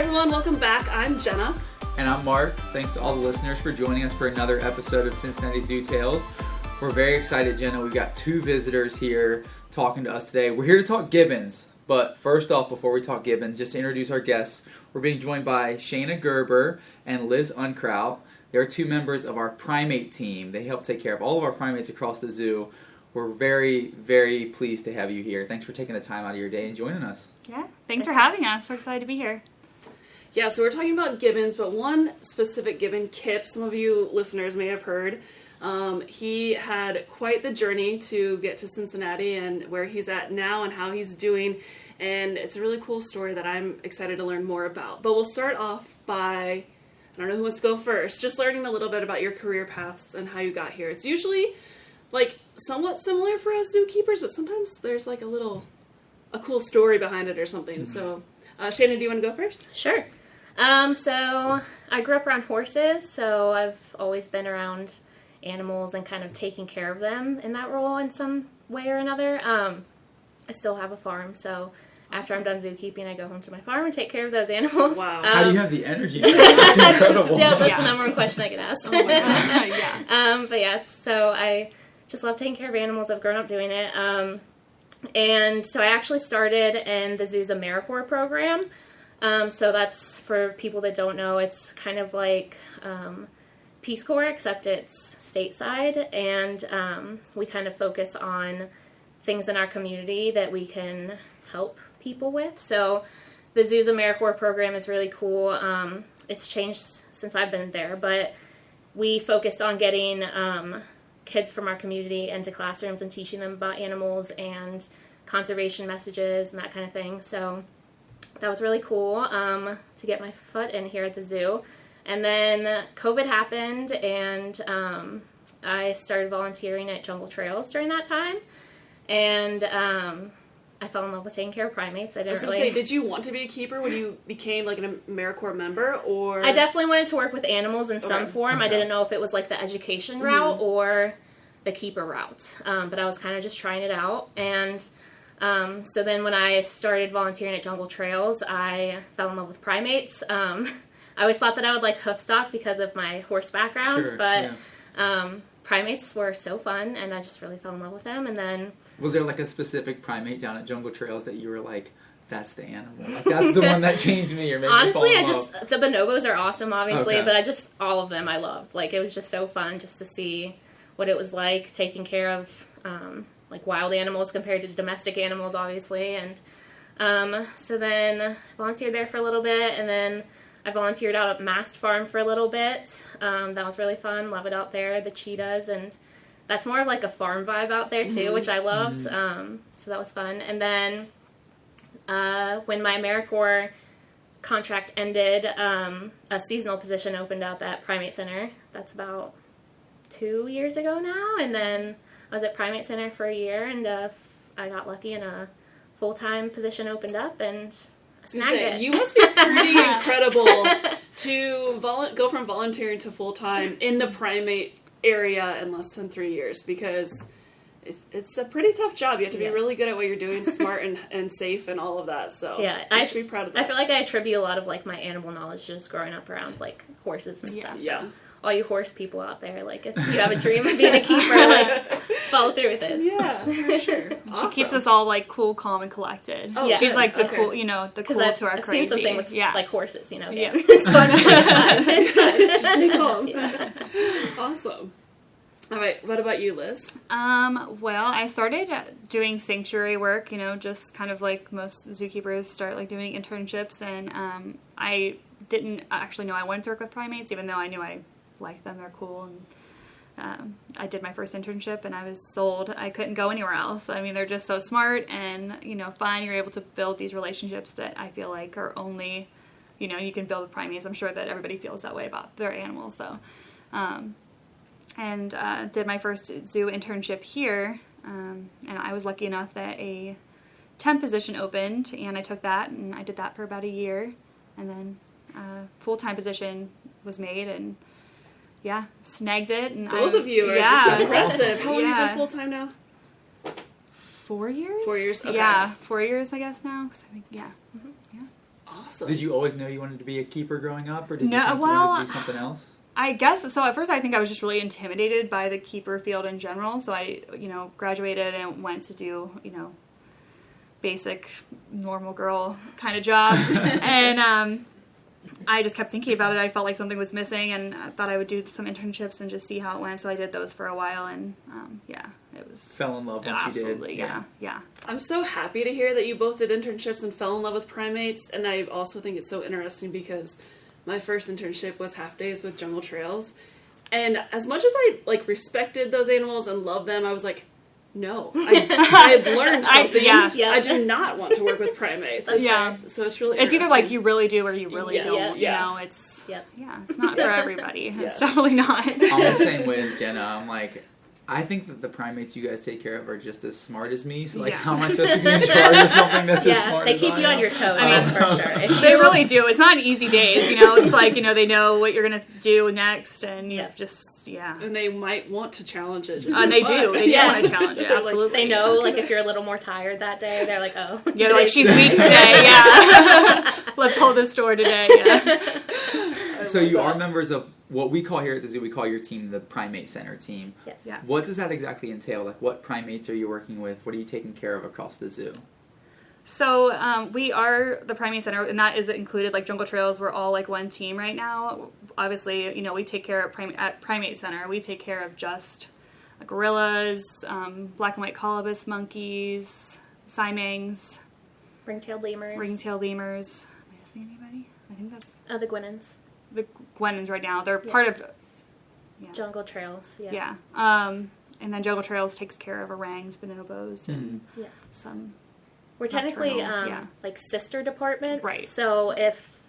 everyone, welcome back. I'm Jenna. And I'm Mark. Thanks to all the listeners for joining us for another episode of Cincinnati Zoo Tales. We're very excited, Jenna. We've got two visitors here talking to us today. We're here to talk gibbons. But first off, before we talk gibbons, just to introduce our guests, we're being joined by Shaina Gerber and Liz Unkraut. They're two members of our primate team. They help take care of all of our primates across the zoo. We're very, very pleased to have you here. Thanks for taking the time out of your day and joining us. Yeah, thanks for having us. We're excited to be here. Yeah, so we're talking about gibbons, but one specific gibbon, Kip, some of you listeners may have heard. He had quite the journey to get to Cincinnati and where he's at now and how he's doing. And it's a really cool story that I'm excited to learn more about. But we'll start off by, I don't know who wants to go first, just learning a little bit about your career paths and how you got here. It's usually like somewhat similar for us zookeepers, but sometimes there's like a cool story behind it or something. Mm-hmm. So, Shaina, do you want to go first? Sure. So I grew up around horses, so I've always been around animals and kind of taking care of them in that role in some way or another. I still have a farm, so after I'm done zookeeping, I go home to my farm and take care of those animals. Wow. How do you have the energy? That's incredible. Yeah, that's the number one question I get asked. Oh my God. Yeah. But yes, so I just love taking care of animals. I've grown up doing it. And so I actually started in the zoo's AmeriCorps program. So that's, for people that don't know, it's kind of like Peace Corps, except it's stateside, and we kind of focus on things in our community that we can help people with. So the zoo's AmeriCorps program is really cool. It's changed since I've been there, but we focused on getting kids from our community into classrooms and teaching them about animals and conservation messages and that kind of thing. So that was really cool to get my foot in here at the zoo. And then COVID happened, and I started volunteering at Jungle Trails during that time. And I fell in love with taking care of primates. I was going to say, did you want to be a keeper when you became like an AmeriCorps member, or? I definitely wanted to work with animals in some form. Okay. I didn't know if it was like the education route or the keeper route. But I was kind of just trying it out. And so then when I started volunteering at Jungle Trails, I fell in love with primates. I always thought that I would like hoofstock because of my horse background, but primates were so fun, and I just really fell in love with them. And then, was there like a specific primate down at Jungle Trails that you were like, that's the animal, like that's the one that changed me or made honestly, me fall in love? The bonobos are awesome, obviously, but all of them I loved. Like, it was just so fun just to see what it was like taking care of like wild animals compared to domestic animals, obviously. And so then volunteered there for a little bit, and then I volunteered out at Mast Farm for a little bit. That was really fun. Love it out there, the cheetahs, and that's more of like a farm vibe out there too, which I loved. So that was fun. And then when my AmeriCorps contract ended, a seasonal position opened up at Primate Center. That's about 2 years ago now. And then I was at Primate Center for a year, and I got lucky and a full-time position opened up, and snagged it. You must be pretty incredible to go from volunteering to full-time in the primate area in less than 3 years, because it's a pretty tough job. You have to be really good at what you're doing, smart and safe and all of that. So I should be proud of that. I feel like I attribute a lot of like my animal knowledge just growing up around like horses and stuff. So. Yeah. All you horse people out there, like, if you have a dream of being a keeper, like, follow through with it. Yeah, for sure. Awesome. She keeps us all, like, cool, calm, and collected. Oh, yeah. She's, like, the cool, you know, the cool to our crazy. I've seen something with, like, horses, you know, Yeah. so I'm just like, it's fine. Just stay calm. Yeah. Awesome. All right, what about you, Liz? Well, I started doing sanctuary work, you know, just kind of like most zookeepers start, like, doing internships, and I didn't actually know I wanted to work with primates, even though I knew I liked them, they're cool, and I did my first internship, and I was sold. I couldn't go anywhere else. I mean, they're just so smart and, you know, fun. You're able to build these relationships that I feel like are only, you know, you can build with primates. I'm sure that everybody feels that way about their animals, though. And did my first zoo internship here, and I was lucky enough that a temp position opened, and I took that, and I did that for about a year, and then a full-time position was made, and snagged it. And both of you are just impressive. How long have you been full-time now? 4 years? 4 years, okay. Yeah, 4 years, I guess, now. 'Cause I think, Awesome. Did you always know you wanted to be a keeper growing up, or did you No, think you wanted to do something else? I guess so. At first, I think I was just really intimidated by the keeper field in general. So I, graduated and went to do, basic normal girl kind of job, and I just kept thinking about it. I felt like something was missing, and I thought I would do some internships and just see how it went. So I did those for a while, and it was Fell in love once absolutely, you did. yeah. I'm so happy to hear that you both did internships and fell in love with primates, and I also think it's so interesting because my first internship was half days with Jungle Trails, and as much as I respected those animals and loved them, I was like, no, I had learned something. I do not want to work with primates. So it's really it's either like you really do or you really don't. Yeah. It's it's not for everybody. It's definitely not. I'm the same way as Jenna. I'm like, I think that the primates you guys take care of are just as smart as me. So how am I supposed to be in charge of something that's as smart they as keep I you am? on your toes. That's for sure. They really do. It's not an easy days. It's like they know what you're gonna do next, and you just And they might want to challenge it. They do. They do want to challenge it. Absolutely. They know if you're a little more tired that day, they're like, oh. Yeah, they're like, she's weak today. Yeah. Let's hold this store today. Yeah. So you are members of what we call here at the zoo, we call your team the Primate Center team. Yes. Yeah. What does that exactly entail? Like, what primates are you working with? What are you taking care of across the zoo? So we are the Primate Center, and that is included, Jungle Trails. We're all one team right now. Obviously, we take care of at Primate Center. We take care of just gorillas, black and white colobus monkeys, siamangs, Ring-tailed lemurs. Am I missing anybody? I think that's The Guenons. the Guenons right now. They're part of Jungle Trails. Yeah. And then Jungle Trails takes care of orangs, bonobos, and some. We're technically nocturnal, sister departments. Right. So if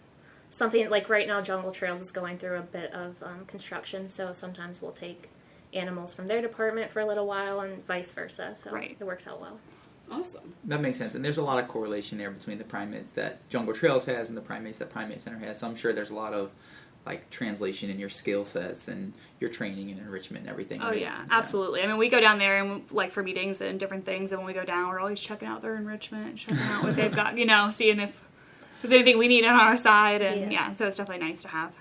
something right now, Jungle Trails is going through a bit of construction, so sometimes we'll take animals from their department for a little while and vice versa. So it works out well. Awesome. That makes sense. And there's a lot of correlation there between the primates that Jungle Trails has and the primates that Primate Center has. So I'm sure there's a lot of translation in your skill sets and your training and enrichment and everything. Oh, right? yeah, absolutely. I mean, we go down there and for meetings and different things, and when we go down, we're always checking out their enrichment, checking out what they've got, seeing if there's anything we need on our side, and so it's definitely nice to have.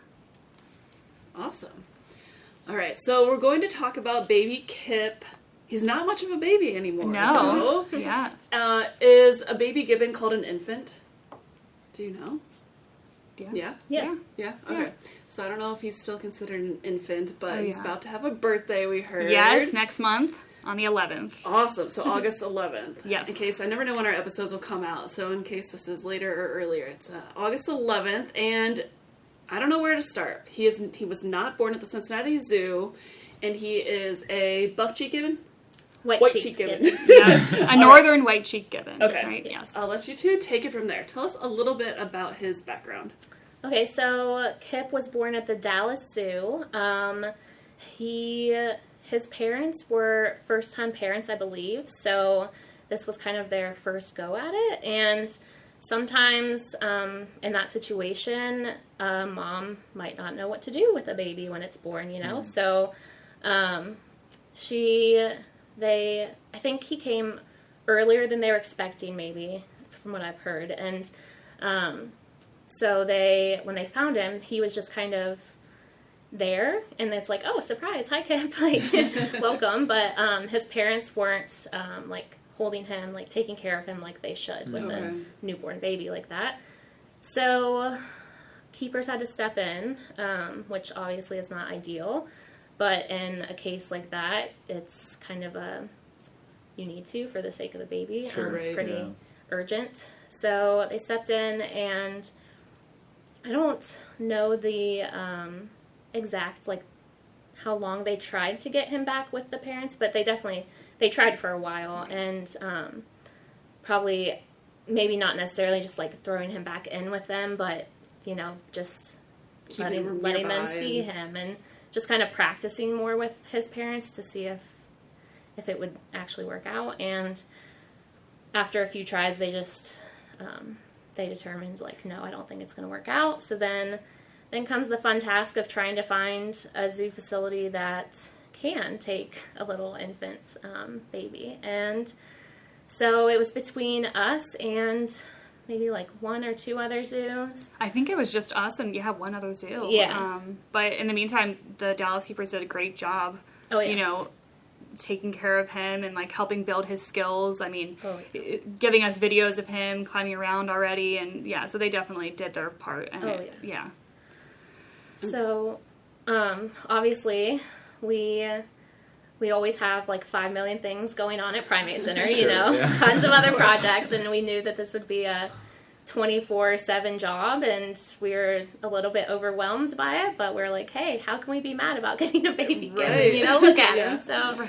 Awesome. All right, so we're going to talk about baby Kip. He's not much of a baby anymore. No. Yeah. Is a baby gibbon called an infant? Do you know? Yeah. Yeah? Okay. So I don't know if he's still considered an infant, but he's about to have a birthday, we heard. Yes, next month on the 11th. Awesome. So August 11th. Yes. In case, I never know when our episodes will come out, so in case this is later or earlier, it's August 11th, and I don't know where to start. He was not born at the Cincinnati Zoo, and he is a buff-cheek gibbon? White-cheek gibbon. A northern white-cheek gibbon. Okay. Right? Yes. I'll let you two take it from there. Tell us a little bit about his background. Okay, so Kip was born at the Dallas Zoo. His parents were first-time parents, I believe, so this was kind of their first go at it. And sometimes in that situation, mom might not know what to do with a baby when it's born, So I think he came earlier than they were expecting, maybe, from what I've heard. And so when they found him, he was just kind of there, and it's like, oh, surprise, hi Kip, welcome. But his parents weren't holding him, taking care of him like they should with a newborn baby like that. So keepers had to step in, which obviously is not ideal. But in a case like that, it's kind of you need to for the sake of the baby. Sure, it's pretty urgent. So they stepped in, and I don't know the exact, how long they tried to get him back with the parents, but they tried for a while, and probably maybe not necessarily just, throwing him back in with them, but, just letting them see him and just kind of practicing more with his parents to see if it would actually work out. And after a few tries, they just they determined no, I don't think it's going to work out. So then comes the fun task of trying to find a zoo facility that can take a little infant baby. And so it was between us and maybe like 1 or 2 other zoos. I think it was just us and one other zoo. Yeah. But in the meantime, the Dallas Keepers did a great job. Oh, yeah. Taking care of him and like helping build his skills. I mean, giving us videos of him climbing around already, and so they definitely did their part. And So, obviously, we always have like 5 million things going on at Primate Center, tons of other projects, and we knew that this would be a 24/7 job, and we were a little bit overwhelmed by it, but we're like, hey, how can we be mad about getting a baby gibbon? Look at him. So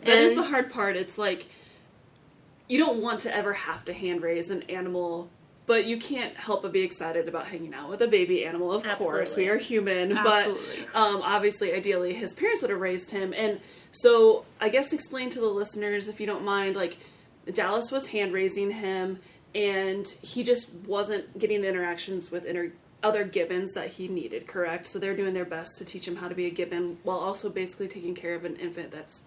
that is the hard part. It's like you don't want to ever have to hand raise an animal, but you can't help but be excited about hanging out with a baby animal. Of course, we are human, but obviously, ideally, his parents would have raised him. And so, I guess explain to the listeners, if you don't mind, like Dallas was hand raising him, and he just wasn't getting the interactions with other gibbons that he needed, correct? So they're doing their best to teach him how to be a gibbon while also basically taking care of an infant that's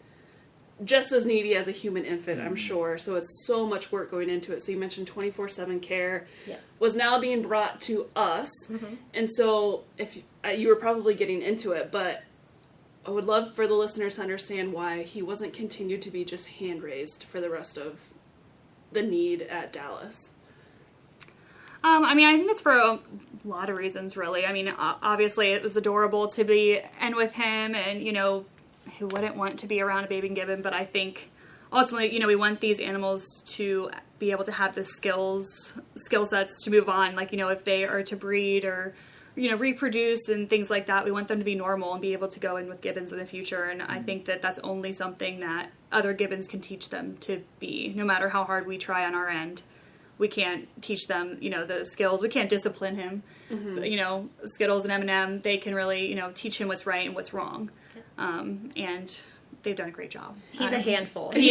just as needy as a human infant, I'm sure. So it's so much work going into it. So you mentioned 24/7 care was now being brought to us. Mm-hmm. And so if you were probably getting into it, but I would love for the listeners to understand why he wasn't continued to be just hand raised for the rest of the need at Dallas. I think it's for a lot of reasons, really. I mean, obviously it was adorable to be in with him, and, who wouldn't want to be around a baby gibbon, but I think ultimately, we want these animals to be able to have the skill sets to move on. Like, if they are to breed or, reproduce and things like that, we want them to be normal and be able to go in with gibbons in the future. And I think that that's only something that other gibbons can teach them to be, no matter how hard we try on our end. We can't teach them, the skills. We can't discipline him. Mm-hmm. Skittles and M&M, they can really, teach him what's right and what's wrong. And they've done a great job. He's a handful. Towards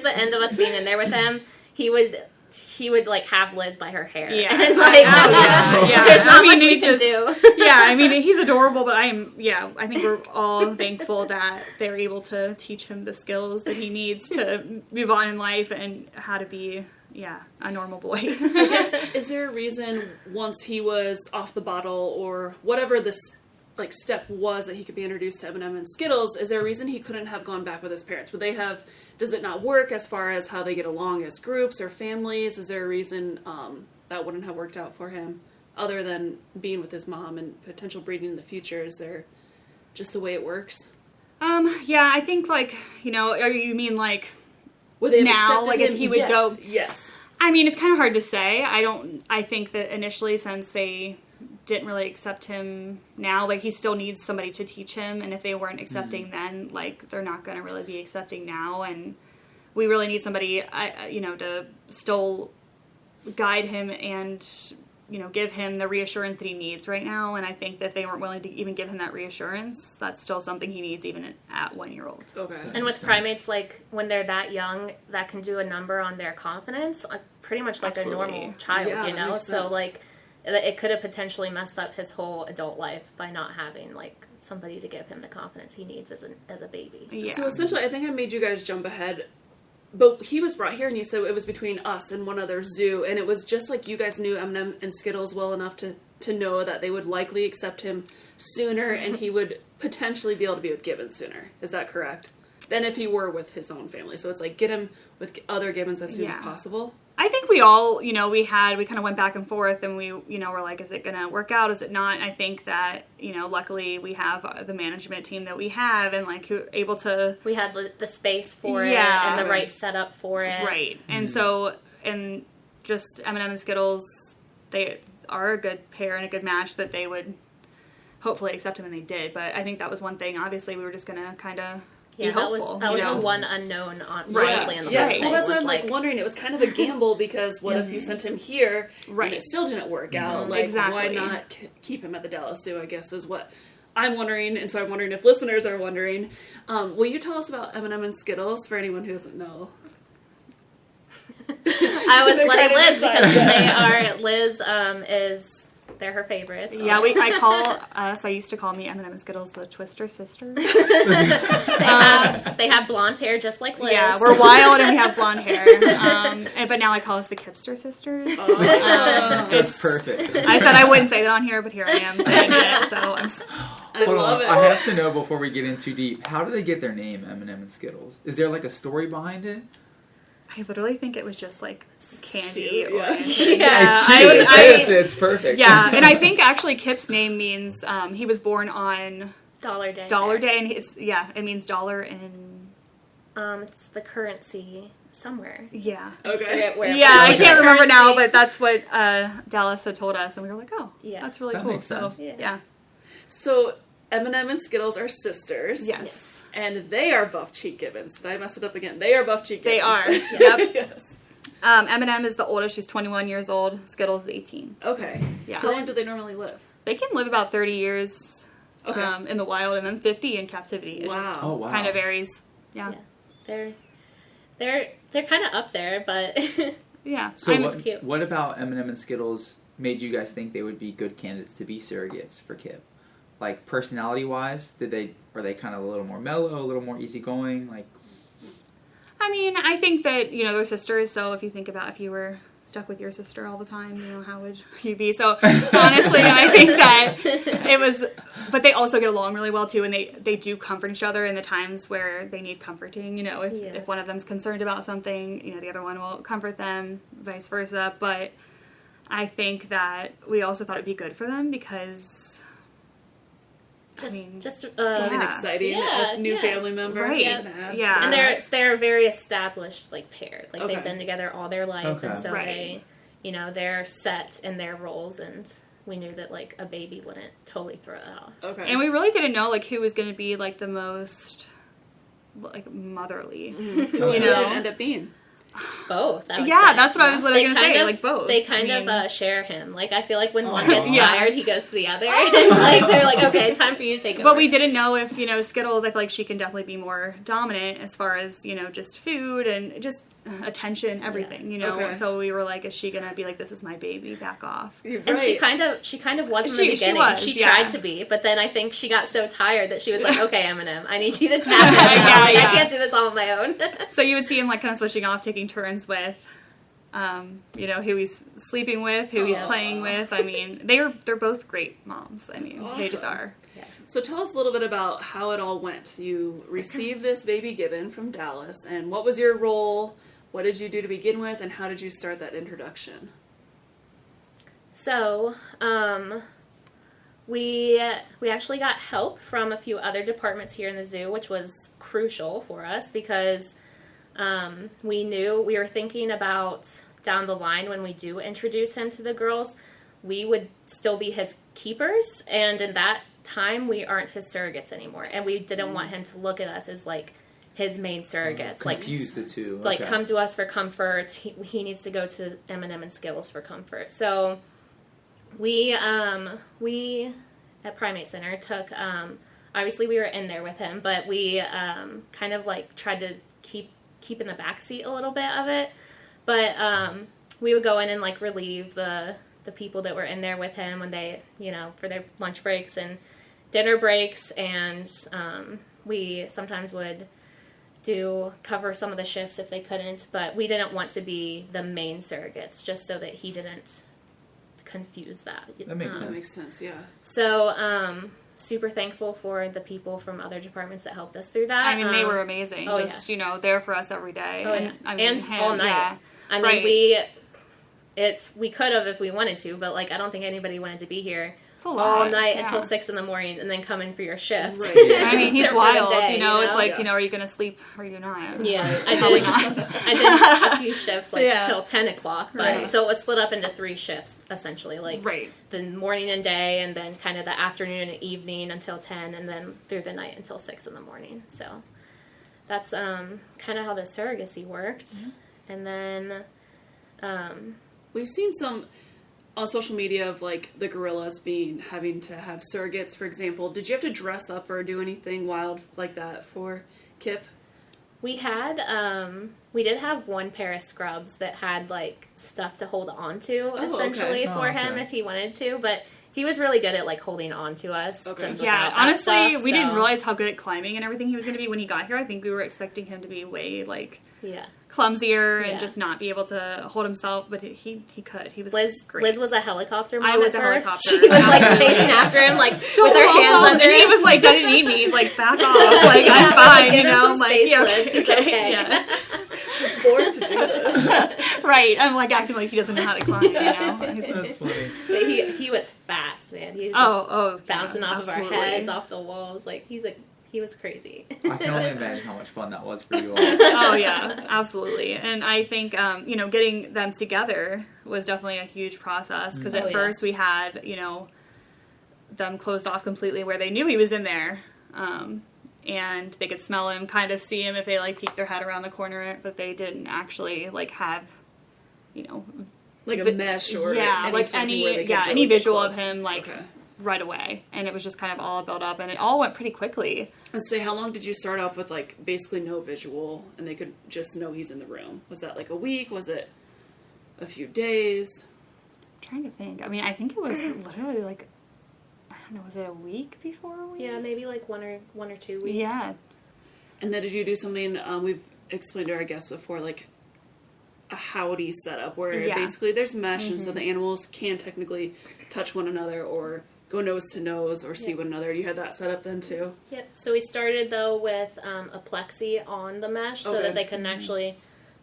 the end of us being in there with him, he would like have Liz by her hair. Yeah. And there's not much we can do. He's adorable, but I think we're all thankful that they're able to teach him the skills that he needs to move on in life and how to be, a normal boy. I guess, is there a reason once he was off the bottle or whatever this step was that he could be introduced to M&M and Skittles, is there a reason he couldn't have gone back with his parents? Does it not work as far as how they get along as groups or families? Is there a reason that wouldn't have worked out for him other than being with his mom and potential breeding in the future? Is there just the way it works? I think you mean would they have now, accepted him? If he would go? Yes. I mean, it's kind of hard to say. I think that initially, since they didn't really accept him now, he still needs somebody to teach him, and if they weren't accepting then, they're not going to really be accepting now, and we really need somebody, to still guide him and, give him the reassurance that he needs right now, and I think that they weren't willing to even give him that reassurance. That's still something he needs even at 1 year old. Okay. And with primates, when they're that young, that can do a number on their confidence, pretty much like Absolutely. A normal child, so it could have potentially messed up his whole adult life by not having somebody to give him the confidence he needs as a baby. Yeah. So essentially, I think I made you guys jump ahead, but he was brought here, and you said it was between us and one other zoo, and it was just you guys knew M&M and Skittles well enough to know that they would likely accept him sooner, and he would potentially be able to be with gibbons sooner. Is that correct? Than if he were with his own family. So it's get him with other gibbons as soon as possible. I think we all, we kind of went back and forth, and we, were like, is it going to work out? Is it not? I think that, luckily we have the management team that we have, and who are able to. We had the space for it and the right setup for it. Right. And so, and just M&M and Skittles, they are a good pair and a good match that they would hopefully accept him, and they did. But I think that was one thing. Obviously, we were just going to kind of. Yeah, that was the one unknown, honestly, in the whole thing. Well, that's what I'm wondering. It was kind of a gamble because what if you sent him here and it still didn't work out? Why not keep him at the Dallas Zoo, I guess, is what I'm wondering. And so I'm wondering if listeners are wondering. Will you tell us about M&M and Skittles for anyone who doesn't know? I was letting Liz because Liz is They're her favorites. Yeah, I used to call me M&M and Skittles the Twister Sisters. They have blonde hair just like Liz. Yeah, we're wild and we have blonde hair. But now I call us the Kipster Sisters. That's perfect. I said I wouldn't say that on here, but here I am saying it. So I love it. I have to know before we get in too deep, how do they get their name, M&M and Skittles? Is there like a story behind it? I literally think it was just like candy. Cute, Or yeah. anything. It's cute. It's perfect. Yeah, and I think actually Kip's name means he was born on Dollar Day. Dollar Day, and it means dollar in. It's the currency somewhere. Yeah. Okay. I can't remember now, but that's what Dallas had told us, and we were like, oh, Yeah. that's really That cool. makes sense. So yeah. So M&M and Skittles are sisters. Yes. And they are buff cheek gibbons. Did I mess it up again? They are buff cheek gibbons. They are. Yep. Yes. M&M is the oldest. She's 21 years old. Skittles is 18. Okay. Yeah. So how long do they normally live? They can live about 30 years in the wild, and then 50 in captivity. It Wow. just Oh, wow. kind of varies. Yeah. They're kind of up there, but Yeah. So it's cute. what about M&M and Skittles made you guys think they would be good candidates to be surrogates for Kip? Like personality-wise, are they kind of a little more mellow, a little more easygoing? Like, I mean, I think that, they're sisters, so if you think about if you were stuck with your sister all the time, how would you be? So, honestly, I think that it was, but they also get along really well, too, and they do comfort each other in the times where they need comforting, if one of them's concerned about something, the other one will comfort them, vice versa, but I think that we also thought it'd be good for them because Something yeah. exciting. Yeah, A new yeah. family member. Right. Yeah. and they're a very established pair. Okay. They've been together all their life, Okay. and so Right. they're set in their roles, and we knew that a baby wouldn't totally throw it off. Okay. And we really didn't know who was going to be the most motherly. Who would it end up being? Both. I would Yeah, say. that's what I was literally They going to say. kind of- Both. They kind of share him. I feel like when one gets tired, he goes to the other. They're like, okay, time for you to take over. But we didn't know if, Skittles, I feel like she can definitely be more dominant as far as, just food and just attention, everything, Okay. So we were like, is she going to be like, this is my baby, back off? And she kind of was in the beginning. She yeah. tried to be, but then I think she got so tired that she was like, okay, M&M, I need you to tap in now. I can't do this all on my own. So you would see him kind of switching off, taking turns with, who he's sleeping with, who he's playing with. I mean, they're both great moms. I mean, they just are. Yeah. So tell us a little bit about how it all went. You received this baby gibbon from Dallas, and what was your role? What did you do to begin with, and how did you start that introduction? So, we actually got help from a few other departments here in the zoo, which was crucial for us because we were thinking about down the line when we do introduce him to the girls, we would still be his keepers, and in that time we aren't his surrogates anymore, and we didn't want him to look at us as his main surrogates. Confuse the two. Come to us for comfort. He needs to go to M&M and Skittles for comfort. So we at Primate Center took, obviously we were in there with him, but we kind of tried to keep in the backseat a little bit of it. But we would go in and relieve the people that were in there with him when they, for their lunch breaks and dinner breaks, and we sometimes would cover some of the shifts if they couldn't, but we didn't want to be the main surrogates just so that he didn't confuse that. That makes sense. That makes sense, yeah. So, super thankful for the people from other departments that helped us through that. I mean, they were amazing. Oh, Just, there for us every day. Oh, and, yeah. I mean, And all night. Yeah. I mean, Right. we could have if we wanted to, but I don't think anybody wanted to be here It's a lot. all night Yeah. until 6 a.m. and then come in for your shift. Right. Yeah. I mean, he's For the wild. day, It's Yeah. are you going to sleep or are you not? Yeah, Probably not. I did a few shifts Yeah. till 10 o'clock, but Right. so it was split up into 3 shifts essentially, Right. the morning and day, and then kind of the afternoon and evening until 10, and then through the night until 6 in the morning. So that's kind of how the surrogacy worked, and then We've seen some on social media of the gorillas having to have surrogates, for example. Did you have to dress up or do anything wild like that for Kip? We had, we did have one pair of scrubs that had, like, stuff to hold on to, essentially, for him if he wanted to, but he was really good at, like, holding on to us. Okay. Just Yeah, without honestly, that stuff, we didn't realize how good at climbing and everything he was going to be when he got here. I think we were expecting him to be way, like, clumsier and just not be able to hold himself, but he could. He was great. Liz was a helicopter mom I was at a first. helicopter. She was, like, chasing after him, like, with her hands under and he him. was like, doesn't need me. He's like, back off. Like, I'm fine, give you him know? some Like, space, yeah, Liz. He's okay. Yeah. He's born to do this. Right. I'm like acting like he doesn't know how to climb, you know? That's funny. But he was fast, man. He was just bouncing off of our heads, off the walls. Like, he was crazy. I can only imagine how much fun that was for you all. Oh, yeah, absolutely. And I think, getting them together was definitely a huge process because at first we had, them closed off completely where they knew he was in there. And they could smell him, kind of see him if they, like, peeked their head around the corner, but they didn't actually, like, have, like a mesh or any visual of him, like, right away. And it was just kind of all built up, and it all went pretty quickly. Let's say, how long did you start off with, like, basically no visual, and they could just know he's in the room? Was that, like, a week? Was it a few days? I'm trying to think. I mean, I think it was literally, like, I don't know, was it a week before a week? Yeah, maybe, like, one or 2 weeks. Yeah. And then did you do something, we've explained to our guests before, like, a howdy setup, where basically there's mesh, and so the animals can technically touch one another, or go nose to nose, or see one another. You had that set up then, too? Yep. So we started, though, with a plexi on the mesh, so that they couldn't actually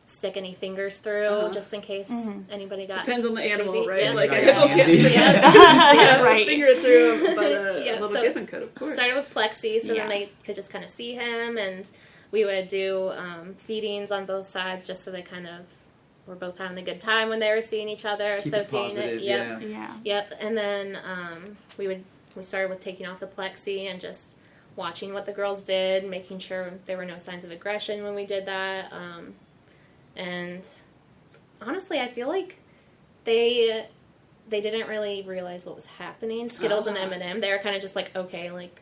stick any fingers through, just in case anybody got Depends on the animal, right? Yeah. Like, Right. I can't Right. finger it through, but a little gibbon could, of course. Started with plexi, so then they could just kind of see him, and we would do feedings on both sides, just so they kind of were both having a good time when they were seeing each other, Keep it associating positive, it. Yep. And then we started with taking off the plexi and just watching what the girls did, making sure there were no signs of aggression when we did that. And honestly, I feel like they didn't really realize what was happening. Skittles and M&M, they were kind of just like, okay, like,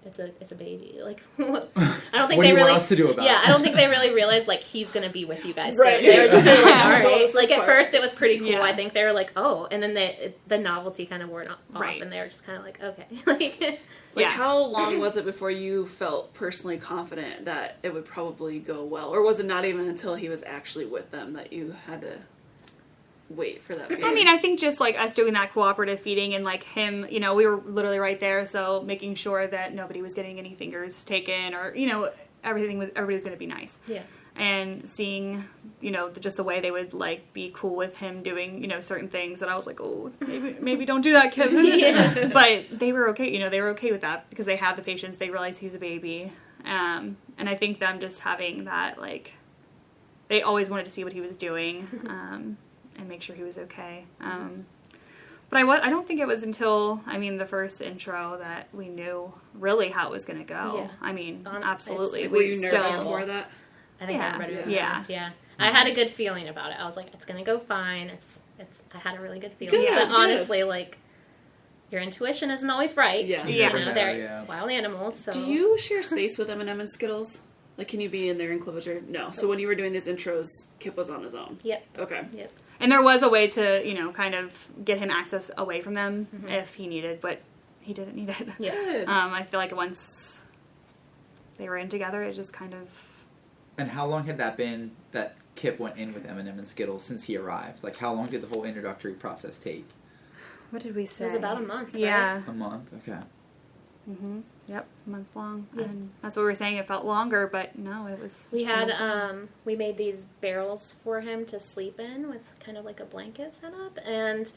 it's a baby. Like, I don't think what they do you really. want us to do about it? I don't think they really realized, like, he's gonna be with you guys Right. soon. They were just kind of like, all right. This Like, at part. first it was pretty cool. Yeah. I think they were like, oh, and then the novelty kind of wore off, Right. and they were just kind of like, okay, like. Like, how long was it before you felt personally confident that it would probably go well? Or was it not even until he was actually with them that you had to wait for that feeling? I mean, I think just, like, us doing that cooperative feeding and, like, him, we were literally right there, so making sure that nobody was getting any fingers taken or, everybody was going to be nice. Yeah. And seeing, just the way they would, like, be cool with him doing, certain things, and I was like, oh, maybe don't do that, kid. But they were okay, they were okay with that because they have the patience, they realize he's a baby. And I think them just having that, like, they always wanted to see what he was doing, and make sure he was okay. But I don't think it was until, the first intro that we knew really how it was going to go. Yeah. I mean, absolutely. Were you nervous still, for that? I think everybody was Yeah. nervous, I had a good feeling about it. I was like, it's gonna go fine. I had a really good feeling. Good, but good. honestly, like, your intuition isn't always right. Yeah. You never You know, know, they're wild animals, so. Do you share space with M&M and Skittles? Like, can you be in their enclosure? No. So when you were doing these intros, Kip was on his own? Yep. Okay. Yep. And there was a way to, kind of get him access away from them if he needed, but he didn't need it. Yeah. Good. I feel like once they were in together, it just kind of... And how long had that been that Kip went in with M&M and Skittles since he arrived? Like, how long did the whole introductory process take? What did we say? It was about a month, right? Yeah. A month? Okay. Mm-hmm. Yep, a month long. Yeah. And that's what we were saying. It felt longer, but no, it was... We just a had, month long. we made these barrels for him to sleep in with kind of like a blanket set up, and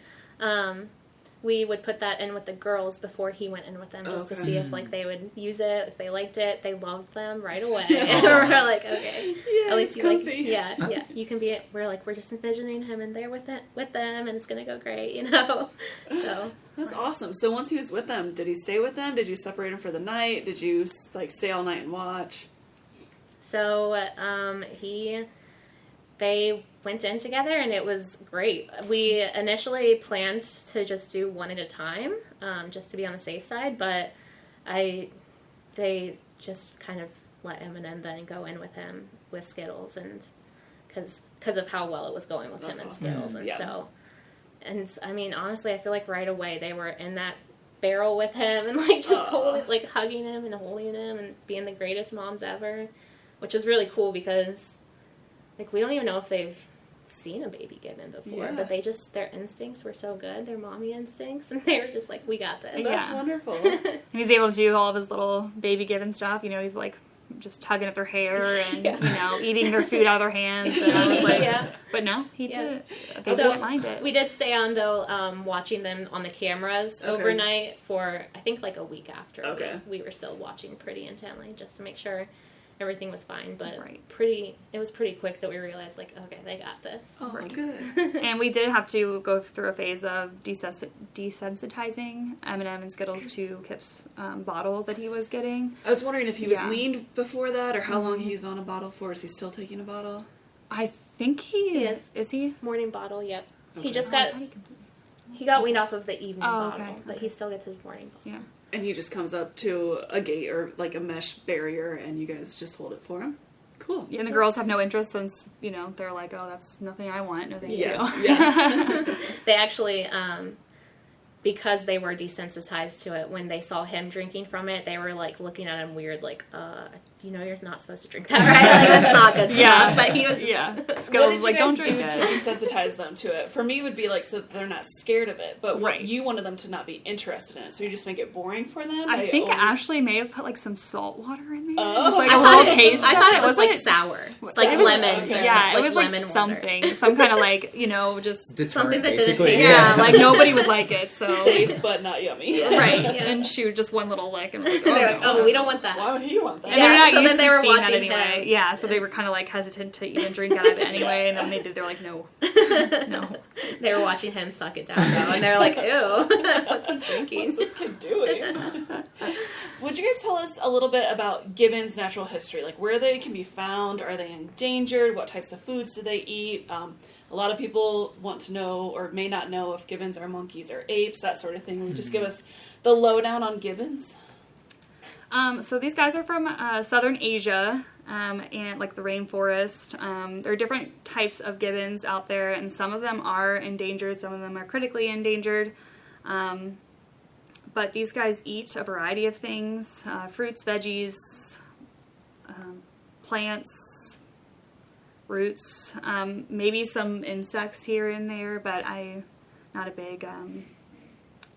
we would put that in with the girls before he went in with them, just to see if, like, they would use it, if they liked it. They loved them right away. And we're like, okay, Yeah, at least it's you comfy. you can be. We're just envisioning him in there with them, and it's gonna go great, So That's awesome. So once he was with them, did he stay with them? Did you separate him for the night? Did you, like, stay all night and watch? So they went in together, and it was great. We initially planned to just do one at a time, just to be on the safe side, but they just kind of let M&M then go in with him with Skittles, and because of how well it was going with him and awesome. Skittles. And Yeah. so, and I mean, honestly, I feel like right away they were in that barrel with him and like just hugging him and holding him and being the greatest moms ever, which is really cool because like we don't even know if they've seen a baby gibbon before, but their instincts were so good, their mommy instincts, and they were just like, we got this. That's wonderful. And he's able to do all of his little baby gibbon stuff. You know, he's like just tugging at their hair and you know, eating their food out of their hands. And I was like, but no, he did. They didn't mind it. We did stay on though, watching them on the cameras overnight for I think like a week after. Okay. We were still watching pretty intently just to make sure everything was fine, but Right. it was pretty quick that we realized like, okay, they got this. Oh, Right. good. And we did have to go through a phase of desensitizing M&M and Skittles to Kip's bottle that he was getting. I was wondering if he was Yeah. weaned before that, or how long he was on a bottle for. Is he still taking a bottle? I think he is. Is he? Morning bottle, yep. Okay. He just Oh, I got thought he could- he got weaned off of the evening bottle, okay, but he still gets his morning bottle. Yeah. And he just comes up to a gate or like a mesh barrier, and you guys just hold it for him. Cool. Yeah, and the girls have no interest since, you know, they're like, oh, that's nothing I want. No, thank you. Yeah. They actually, because they were desensitized to it, when they saw him drinking from it, they were like looking at him weird, like, you know, you're not supposed to drink that, right? Like, that's not good stuff. But he was, Yeah. What Skittles did was you like, guys don't do drink to it. desensitize them to it? For me, it would be like so that they're not scared of it, but Right. you wanted them to not be interested in it, so you just make it boring for them. I by think always- Ashley may have put like some salt water in there. Oh. Just like I a thought little taste. I thought it was like Wasn't sour, it like was- lemons. okay. Or Yeah, something, it was like lemon something. water. Some kind of like, you know, just... Deterrent, Something that didn't basically. taste Yeah, like nobody would like it, so... safe but not yummy. Right, Yeah. and shoot, just one little lick and like, They're like, no. oh, we don't want that. Why would he want that? And they're not so used then they to were seeing that watching anyway. him. Yeah, so they were kind of like hesitant to even drink out of it anyway, and then they're like, no, no. They were watching him suck it down though, and they're like, ew, what's he drinking? What's this kid doing? Would you guys tell us a little bit about gibbons' natural history? Like where they can be found? Are they endangered? What types of foods do they eat? A lot of people want to know or may not know if gibbons are monkeys or apes, that sort of thing. Will you just give us the lowdown on gibbons? So these guys are from southern Asia, and like the rainforest. There are different types of gibbons out there, and some of them are endangered, some of them are critically endangered. But these guys eat a variety of things, fruits, veggies, plants, roots, maybe some insects here and there, but I'm not a big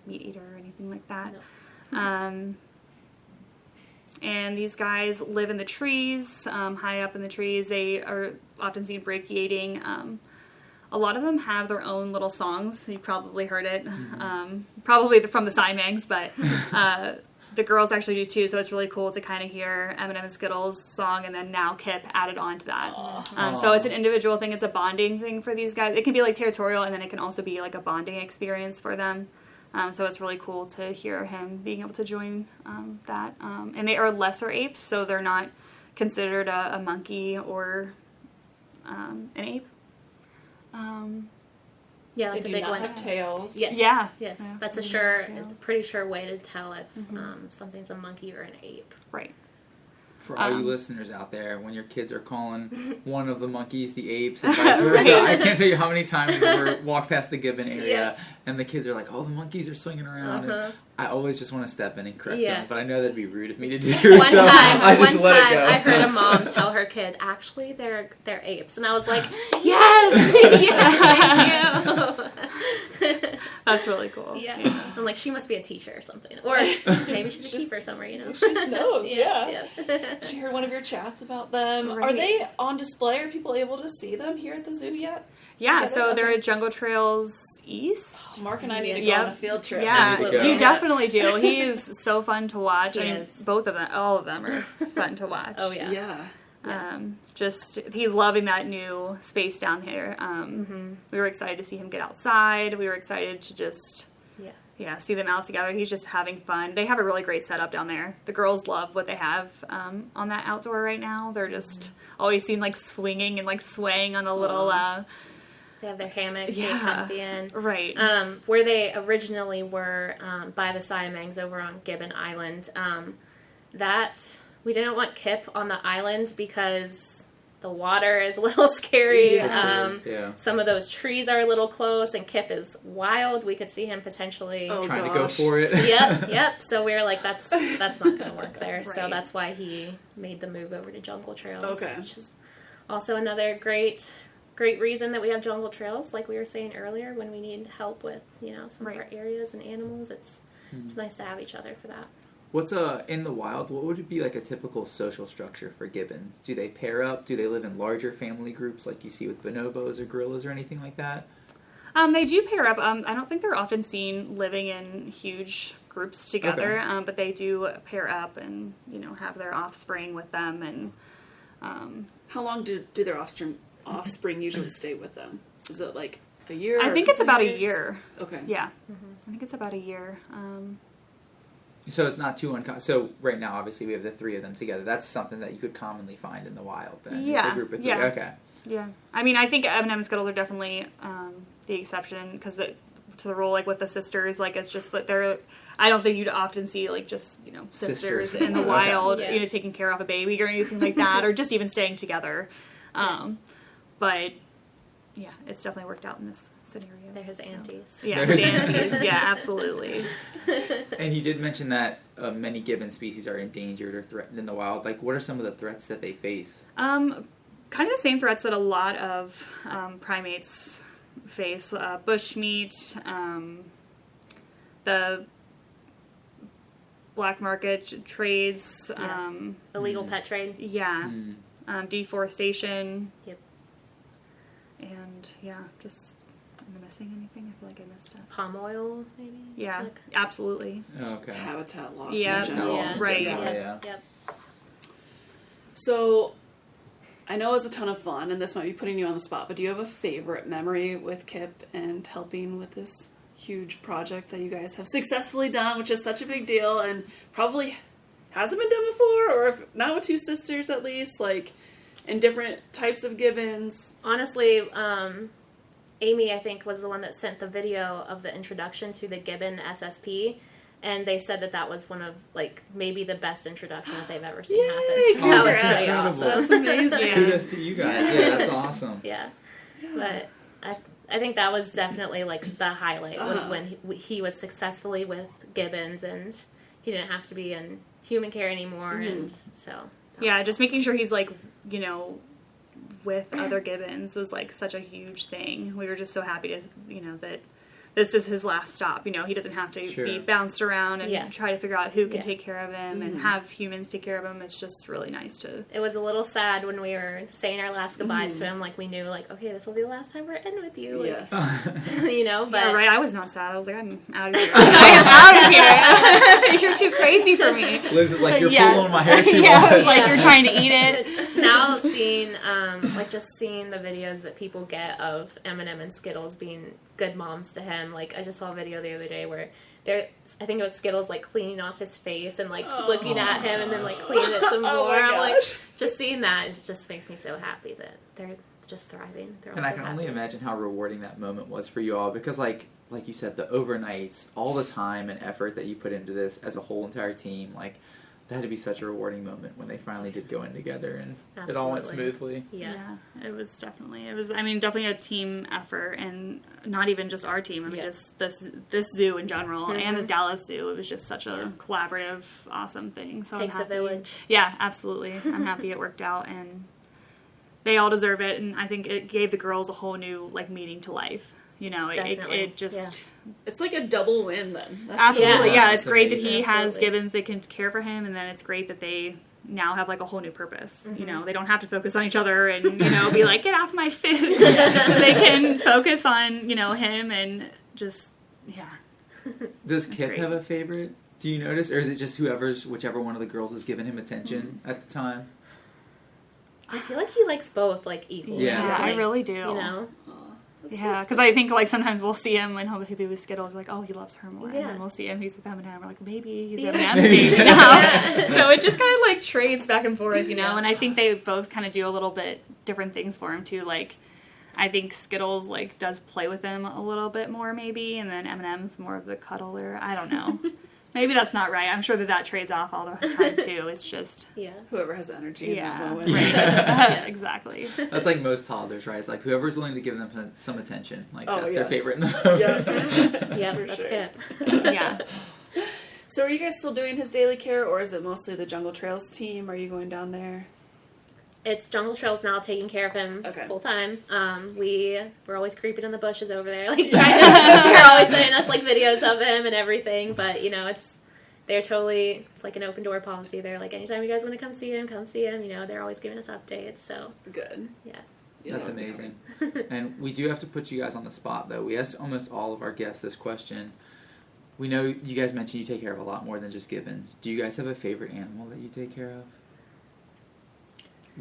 meat eater or anything like that. No. And these guys live in the trees, high up in the trees. They are often seen brachiating. A lot of them have their own little songs. You've probably heard it. Probably from the Simangs, but the girls actually do too, so it's really cool to kind of hear M&M and Skittles' song, and then now Kip added on to that. So it's an individual thing. It's a bonding thing for these guys. It can be like territorial, and then it can also be like a bonding experience for them. So it's really cool to hear him being able to join that. And they are lesser apes, so they're not considered a monkey or an ape. Yeah, that's They a do big not one. have tails. Yes. Yeah. Yes. Yeah. That's a Mhm. sure. Tails. It's a pretty sure way to tell if something's a monkey or an ape. Right. For all you listeners out there, when your kids are calling one of the monkeys the apes and vice versa, Right. I can't tell you how many times we walk past the gibbon area Yeah. and the kids are like, "Oh, the monkeys are swinging around." And I always just want to step in and correct Yeah. them, but I know that'd be rude of me to do. One so time, I just let it go. I heard a mom tell her kid, "Actually, they're apes," and I was like, "Yes, yes, thank you." That's really cool. Yeah. I'm like, she must be a teacher or something, or maybe she's a keeper somewhere, you know. She knows, yeah. Yeah. She heard one of your chats about them. Are Right. they on display? Are people able to see them here at the zoo yet? Yeah, Together? so they're Okay. at Jungle Trails East. Mark and I need to go Yep. on a field trip. Yeah, Absolutely. you definitely do. He is so fun to watch. He I mean, is. both of them, all of them are fun to watch. Oh yeah. Yeah. Just he's loving that new space down here. We were excited to see him get outside. We were excited to just see them out together. He's just having fun. They have a really great setup down there. The girls love what they have on that outdoor right now. They're just always seen like swinging and like swaying on the little They have their hammocks to Yeah. get comfy in. right. Where they originally were by the Siamangs over on Gibbon Island. That we didn't want Kip on the island because the water is a little scary. Yeah. Some of those trees are a little close, and Kip is wild. We could see him potentially trying to go for it. Yep. So we were like, that's not going to work there. Right. So that's why he made the move over to jungle trails. Okay. Which is also another great reason that we have jungle trails, like we were saying earlier, when we need help with, some of our areas and animals. It's nice to have each other for that. What's in the wild, what would it be like a typical social structure for gibbons? Do they pair up? Do they live in larger family groups like you see with bonobos or gorillas or anything like that? They do pair up. I don't think they're often seen living in huge groups together, Okay. but they do pair up and, have their offspring with them. And How long do their offspring usually stay with them? Is it like a year? I think it's about a year. Okay. Yeah. I think it's about a year. So it's not too uncommon. So right now, obviously, we have the 3 of them together. That's something that you could commonly find in the wild then. Yeah. It's a group of 3. Yeah. Okay. Yeah. I mean, I think M&M and Skittles are definitely the exception because to the rule, like with the sisters, like it's just that I don't think you'd often see like just, sisters in the wild, Yeah. Taking care of a baby or anything like that, or just even staying together. But yeah, it's definitely worked out in this scenario. They're his aunties. Yeah, They're his aunties. Yeah, absolutely. And you did mention that many gibbon species are endangered or threatened in the wild. Like, what are some of the threats that they face? Kind of the same threats that a lot of primates face. Bushmeat, the black market trades. Illegal pet trade. Yeah. Deforestation. Yep. And, just... Am I missing anything? I feel like I missed it. Palm oil, maybe? Yeah, absolutely. Okay. Habitat loss. Yeah, in general. Yeah. right. Yep. So, I know it's a ton of fun, and this might be putting you on the spot, but do you have a favorite memory with Kip and helping with this huge project that you guys have successfully done, which is such a big deal and probably hasn't been done before, or if not with 2 sisters at least, like in different types of gibbons? Honestly, Amy, I think, was the one that sent the video of the introduction to the gibbon SSP, and they said that was one of, like, maybe the best introduction that they've ever seen happen. So that was pretty incredible. awesome. That's amazing. Kudos to you guys. Yeah, that's awesome. Yeah. But I think that was definitely, like, the highlight was when he was successfully with gibbons, and he didn't have to be in human care anymore, and so... Yeah, just making sure he's, like, with other gibbons was like such a huge thing. We were just so happy to, that this is his last stop. He doesn't have to be bounced around and try to figure out who can take care of him and have humans take care of him. It's just really nice to... It was a little sad when we were saying our last goodbyes to him. Like, we knew, like, okay, this will be the last time we're in with you. Like, Yes. but... Yeah, right, I was not sad. I was like, I'm out of here. I am out of here. You're too crazy for me. Liz is like, you're pulling my hair too I much. was like, you're trying to eat it. Now seeing, just seeing the videos that people get of M&M and Skittles being good moms to him. Like, I just saw a video the other day where I think it was Skittles, like, cleaning off his face and, like, looking at him and then, like, cleaning it some more. I'm like, just seeing that, it just makes me so happy that they're just thriving. They're And I can only imagine how rewarding that moment was for you all, because like you said, the overnights, all the time and effort that you put into this as a whole entire team, like, that had to be such a rewarding moment when they finally did go in together and it all went smoothly. Yeah, it was definitely a team effort, and not even just our team. I mean, just this zoo in general and the Dallas Zoo. It was just such a collaborative, awesome thing. So takes I'm happy. a village. Yeah, absolutely. I'm happy it worked out, and they all deserve it. And I think it gave the girls a whole new meaning to life. It just... It's like a double win then. Absolutely, yeah. It's That's great that amazing. he has gibbons that can care for him, and then it's great that they now have a whole new purpose. They don't have to focus on each other and be like, get off my food. They can focus on him and just Does Kip have a favorite? Do you notice, or is it just whichever one of the girls is giving him attention at the time? I feel like he likes both equally. Yeah, I really do. Yeah, because I think sometimes we'll see him and he'll be with Skittles, he loves her more, and then we'll see him, he's with M&M, we're like, maybe he's M&M's baby now. So it just kind of trades back and forth, and I think they both kind of do a little bit different things for him too. I think Skittles does play with him a little bit more maybe, and then M&M's more of the cuddler. I don't know. Maybe that's not right. I'm sure that trades off all the time too. It's just whoever has the energy in that moment. Right. Exactly. That's like most toddlers, right? It's like whoever's willing to give them some attention. Like that's their favorite in the moment. Yeah, that's Kip. Yeah. So are you guys still doing his daily care, or is it mostly the Jungle Trails team? Are you going down there? It's Jungle Trails now taking care of him full time. We're always creeping in the bushes over there, like trying to. They're always sending us like videos of him and everything. But you know, it's like an open door policy. They're like, anytime you guys want to come see him, come see him. You know, they're always giving us updates. So good. Yeah. That's amazing. And we do have to put you guys on the spot, though. We asked almost all of our guests this question. We know you guys mentioned you take care of a lot more than just gibbons. Do you guys have a favorite animal that you take care of?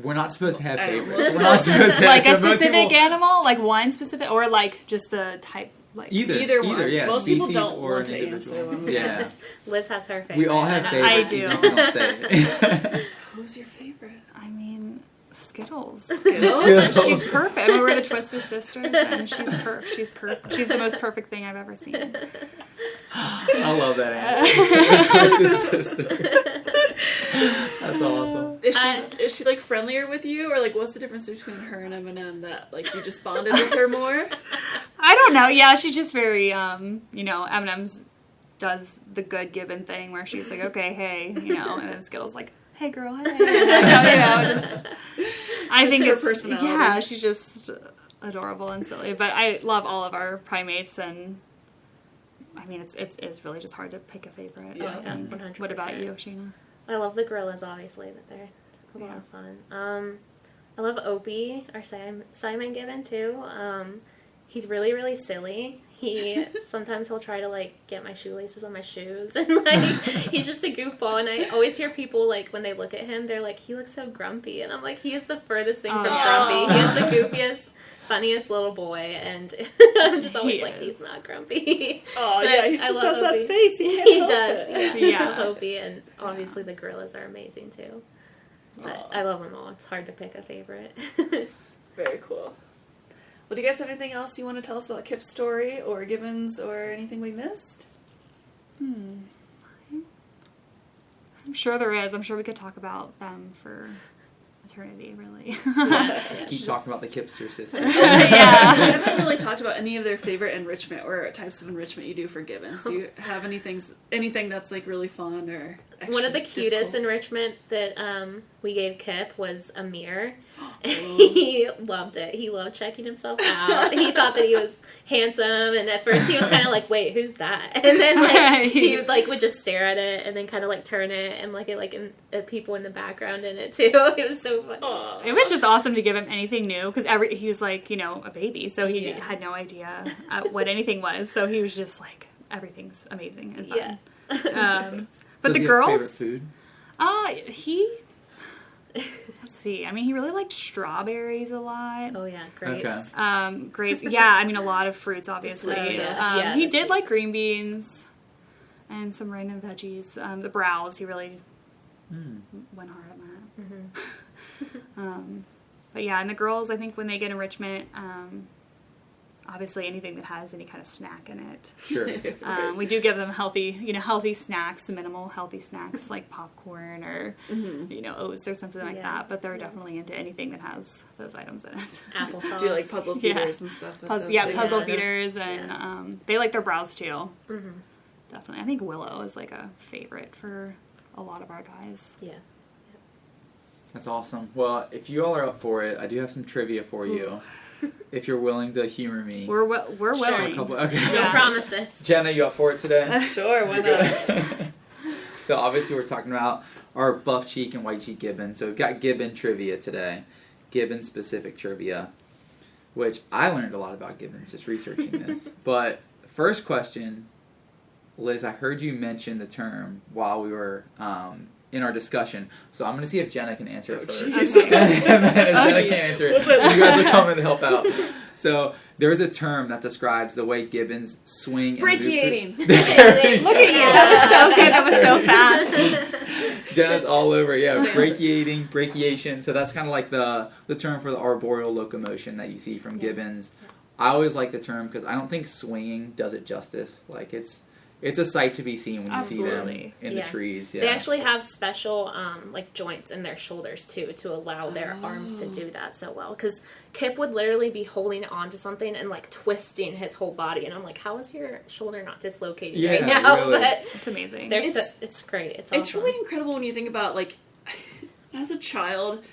We're not supposed to have favorites. We're not supposed to have like a specific animal, like one specific, or like just the type. Like either one. Yeah, most species people don't or want an to individual. answer. Yeah, Liz has her favorite. we all have favorites. I do. Even if we don't say it. Who's your favorite? I mean, Skittles. Skittles. She's perfect. I mean, we're the Twister sisters, and she's perfect. She's the most perfect thing I've ever seen. I love that answer. Twisted sisters. That's awesome. Is she like friendlier with you, or like what's the difference between her and M&M that like you just bonded with her more? I don't know. Yeah, she's just very M&M's does the good gibbon thing where she's like, okay, hey, and then Skittles like, hey girl, hey. I think her it's personality. Yeah, she's just adorable and silly. But I love all of our primates, and I mean it's really just hard to pick a favorite. Yeah, I think. 100%. What about you, Shaina? I love the gorillas, obviously, that they're a lot of fun. I love Opie, our Simon Gibbon, too. He's really, really silly. Sometimes he'll try to, like, get my shoelaces on my shoes, and, like, he's just a goofball, and I always hear people, like, when they look at him, they're like, he looks so grumpy, and I'm like, he is the furthest thing from grumpy. He is the goofiest, funniest little boy, and I'm just always like, he's not grumpy. Oh, yeah, he just has that Opie. face. He does, it. yeah. I love Opie, and obviously the gorillas are amazing, too. But I love them all. It's hard to pick a favorite. Very cool. Well, do you guys have anything else you want to tell us about Kip's story or gibbons or anything we missed? I'm sure there is. I'm sure we could talk about them for eternity, really. Just keep talking about the Kipster sisters. We haven't really talked about any of their favorite enrichment or types of enrichment you do for gibbons. Do you have anything that's like really fun or extra One of the cutest difficult? enrichment that we gave Kip was a mirror. He loved it. He loved checking himself out. He thought that he was handsome, and at first he was kind of like, "Wait, who's that?" And then like he would just stare at it, and then kind of like turn it and look at people in the background in it too. It was so funny. Aww. It was just awesome to give him anything new because he was like a baby, so he had no idea what anything was. So he was just like, everything's amazing and fun. Yeah. But Does the he have girls, favorite food? let's see. I mean, he really liked strawberries a lot. Oh yeah, grapes. Okay. Grapes. Yeah, I mean, a lot of fruits, obviously. Sweet stuff. He did like green beans and some random veggies. The browse, he really went hard on that. Mm-hmm. But yeah, and the girls, I think when they get enrichment, obviously anything that has any kind of snack in it. Sure. We do give them healthy snacks, minimal healthy snacks like popcorn or, oats or something like that. But they're definitely into anything that has those items in it. Applesauce. Do you like puzzle feeders and stuff? Puzzle feeders, and they like their browse too. Mm-hmm. Definitely. I think Willow is like a favorite for a lot of our guys. Yeah. That's awesome. Well, if you all are up for it, I do have some trivia for you. If you're willing to humor me. We're willing. Okay. No promises. Jenna, you up for it today? Sure, why not? So obviously we're talking about our buff cheek and white cheek gibbon. So we've got gibbon trivia today. Gibbon specific trivia. Which I learned a lot about gibbons just researching this. But first question, Liz, I heard you mention the term while we were in our discussion. So I'm going to see if Jenna can answer it first. And then if Jenna can't answer it, you guys are coming to help out. So there's a term that describes the way gibbons swing. Brachiating. Look at you. That was so good. That was so fast. Jenna's all over. Yeah, brachiation. So that's kind of like the term for the arboreal locomotion that you see from gibbons. I always like the term because I don't think swinging does it justice. Like it's it's a sight to be seen when you see them Absolutely. in the trees. Yeah. They actually have special like joints in their shoulders too to allow their arms to do that so well. Because Kip would literally be holding on to something and like twisting his whole body, and I'm like, how is your shoulder not dislocated right now? Really. But It's amazing. it's great. It's awesome. It's really incredible when you think about, like, as a child,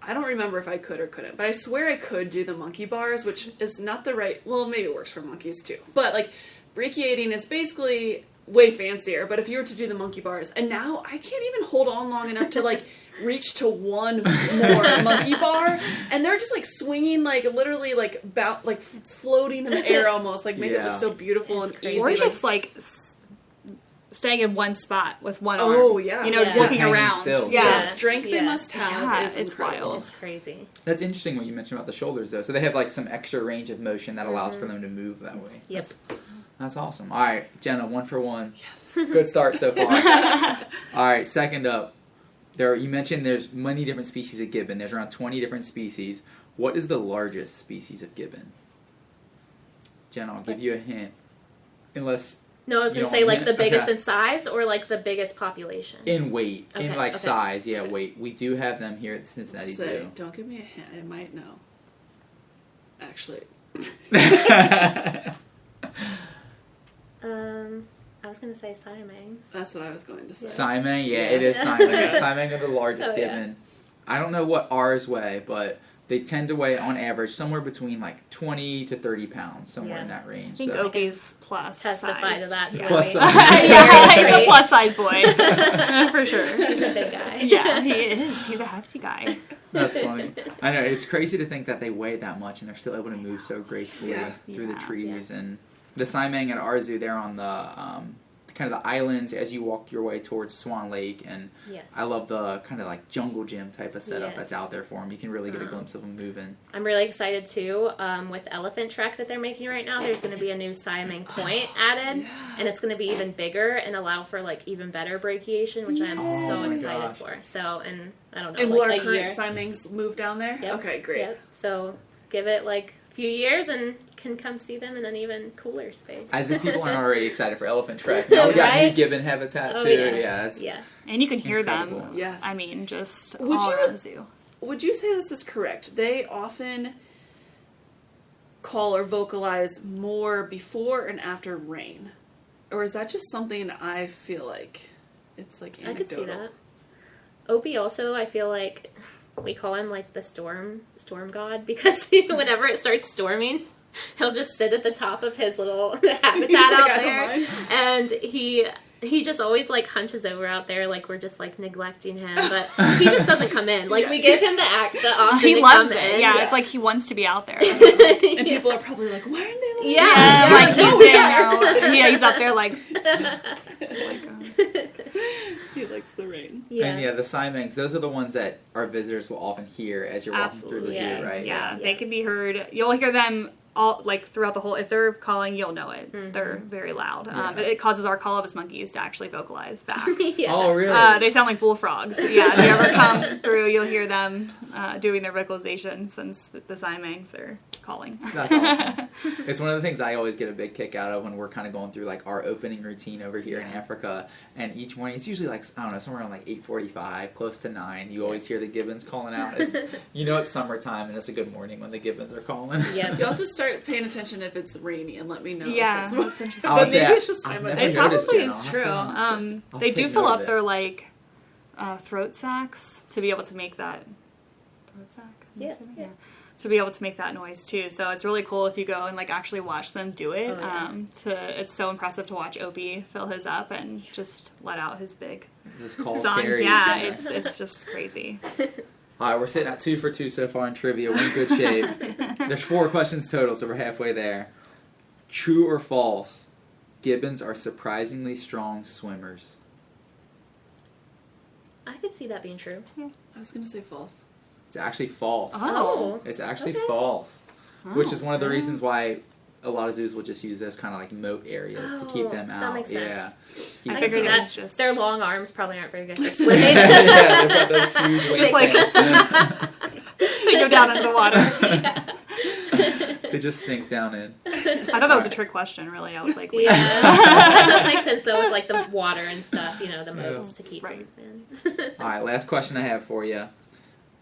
I don't remember if I could or couldn't, but I swear I could do the monkey bars, which is not the right, well, maybe it works for monkeys too. But, like, brachiating is basically way fancier, but if you were to do the monkey bars, and now I can't even hold on long enough to, like, reach to one more monkey bar, and they're just, like, swinging, like, literally, like, like, floating in the air almost, like, make it look so beautiful It's and crazy. easy. Or like, just like staying in one spot with one arm. Oh, yeah. You know, just Yeah. looking Hanging around. still. Yeah. the strength they Yeah. must have Yeah, is it's incredible. wild. It's crazy. That's interesting what you mentioned about the shoulders, though. So they have like some extra range of motion that allows for them to move that way. Yep. That's awesome. All right, Jenna, 1 for 1. Yes. Good start so far. All right, second up. You mentioned there's many different species of gibbon. There's around 20 different species. What is the largest species of gibbon? Jenna, I'll give you a hint. Unless No, I was You going to don't say like want the it? biggest Okay. in size or like the biggest population. in weight, in Okay, like okay. size, Okay. weight. We do have them here at the Cincinnati Say, Zoo. don't give me a hint. I might know. Actually, I was going to say Siamangs. that's what I was going to say. Simon, yeah, Yes. it is Simon. Simon are the largest Oh, yeah. gibbon. I don't know what ours weigh, but they tend to weigh on average somewhere between like 20 to 30 pounds, somewhere Yeah. in that range. I think so. Opie's plus Testify size. to that. Yeah. Plus Tony. size. Yeah, he's a Great. plus size boy. For sure. He's a big guy. Yeah, he is. He's a hefty guy. That's funny. I know, it's crazy to think that they weigh that much and they're still able to move so gracefully Yeah. through the Yeah. trees. And the Simang at our zoo, they're on the kind of the islands as you walk your way towards Swan Lake, and Yes. I love the kind of like jungle gym type of setup that's Yes. out there for them. You can really get a glimpse of them moving. I'm really excited too. With Elephant Trek that they're making right now, there's going to be a new Siamang point added, and it's going to be even bigger and allow for like even better brachiation, which I am Oh so my excited gosh. for. So, and I don't know, And will like our a current year. Simangs move down there? Yep. Okay, great. Yep. So give it like a few years and can come see them in an even cooler space. As if people aren't already excited for Elephant Trek. Now we got new Right? gibbon habitat Oh, too. yeah. It's Yeah. And you can hear Incredible. them. Yes. I mean, just Would all you- around the zoo. Would you say this is correct? They often call or vocalize more before and after rain, or is that just something I feel like it's like anecdotal? I could see that. Opie also, I feel like we call him like the storm god because whenever it starts storming, he'll just sit at the top of his little habitat He's like, out "I don't there, mind." and he just always like hunches over out there like we're just like neglecting him, but he just doesn't come in. Like we give him the option He to loves come it. in. Yeah, it's like he wants to be out there. And people are probably like, "Why aren't they?" Letting Yeah. me?" Like he's "No, there we are." now. Yeah, he's out there like. He likes the rain. And yeah, the Simangs, those are the ones that our visitors will often hear as you're walking through the Absolutely, zoo, yes. right? Yeah, Yeah. they can be heard. You'll hear them all like throughout the whole. If they're calling, you'll know it. They're very loud. Yeah. It causes our colobus monkeys to actually vocalize back. Yeah. Oh, really? They sound like bullfrogs. Yeah, if you ever come through, you'll hear them doing their vocalization since the Siamangs are calling. That's awesome. It's one of the things I always get a big kick out of when we're kind of going through like our opening routine over here in Africa. And each morning, it's usually like, I don't know, somewhere around like 8:45, close to 9. You always hear the gibbons calling out. It's, you know it's summertime and it's a good morning when the gibbons are calling. Yep. You'll have to start paying attention if it's rainy and let me know. Yeah, if that's it's interesting. I'll But say maybe I- it's just I've Simon. never It noticed, probably Jen. is I'll have true. to- I'll They take do fill note up of it. their like throat sacs to be able to make that throat sac. Am I Yeah, saying? yeah. To be able to make that noise too. So it's really cool if you go and like actually watch them do it. Oh, yeah. It's so impressive to watch Opie fill his up and just let out his big This call song. carries. Yeah, it's just crazy. All right, we're sitting at 2 for 2 so far in trivia. We're in good shape. There's 4 questions total, so we're halfway there. True or false? Gibbons are surprisingly strong swimmers. I could see that being true. I was gonna say false. It's actually false. Oh. It's actually Okay. false. Which is one of the reasons why a lot of zoos will just use this kind of like moat areas to keep them out. That makes sense. Yeah. To keep I I can them see figured out. it that. was just- Their long arms probably aren't very good for swimming. Yeah, they've got those huge Just like- waistbands. They go down into the water. They just sink down in. I thought that was a trick question, really. I was like, Yeah, that does make sense though with like the water and stuff, the moats to keep Right. them in. All right, last question I have for you.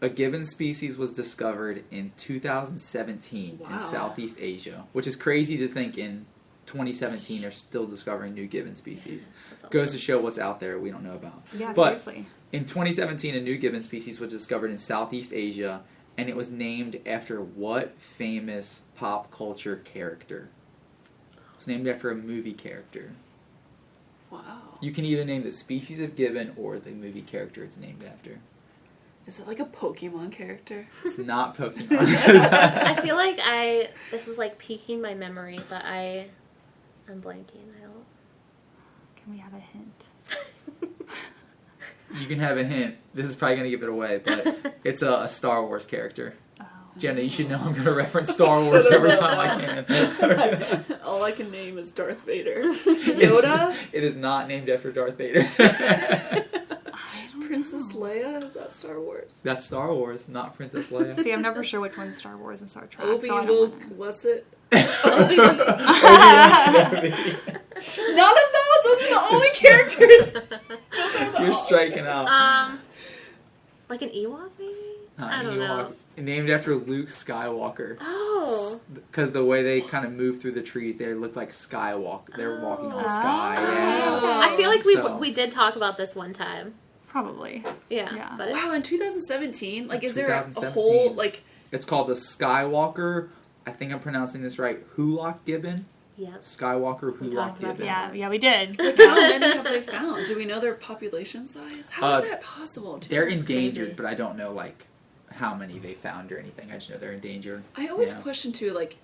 A gibbon species was discovered in 2017 in Wow. Southeast Asia, which is crazy to think in 2017 they're still discovering new gibbon species. Goes to show what's out there we don't know about. yeah, But seriously. in 2017, a new gibbon species was discovered in Southeast Asia, and it was named after what famous pop culture character? It was named after a movie character. Wow. You can either name the species of gibbon or the movie character it's named after. Is it like a Pokemon character? It's not Pokemon. I feel like this is like piquing my memory, but I'm blanking. I don't. Can we have a hint? You can have a hint. This is probably going to give it away, but it's a Star Wars character. Oh. Jenna, you should know I'm going to reference Star Wars every time I can. All I can name is Darth Vader. Yoda? It is not named after Darth Vader. Princess Leia? Is that Star Wars? That's Star Wars, not Princess Leia. See, I'm never sure which one's Star Wars and Star Trek. Obi, so I don't Luke, wanna- what's it? Obi-Wan None of those! Those are the only characters! You're striking out. Like an Ewok maybe? Not I don't know. Named after Luke Skywalker. Oh. Because the way they kind of move through the trees, they look like Skywalker. They're walking on Oh. sky. Yeah. I feel like So- we did talk about this one time. Probably. Yeah. But Wow, in 2017? Like, is there a 2017. whole, like... It's called the Skywalker. I think I'm pronouncing this right. Hulak gibbon. yeah. Skywalker We Hulak talked about gibbon. Yeah, we did. Like, how many have they found? Do we know their population size? How is that possible? They're That's endangered, crazy. but I don't know like how many they found or anything. I just know they're endangered. I always Yeah. question, too, like,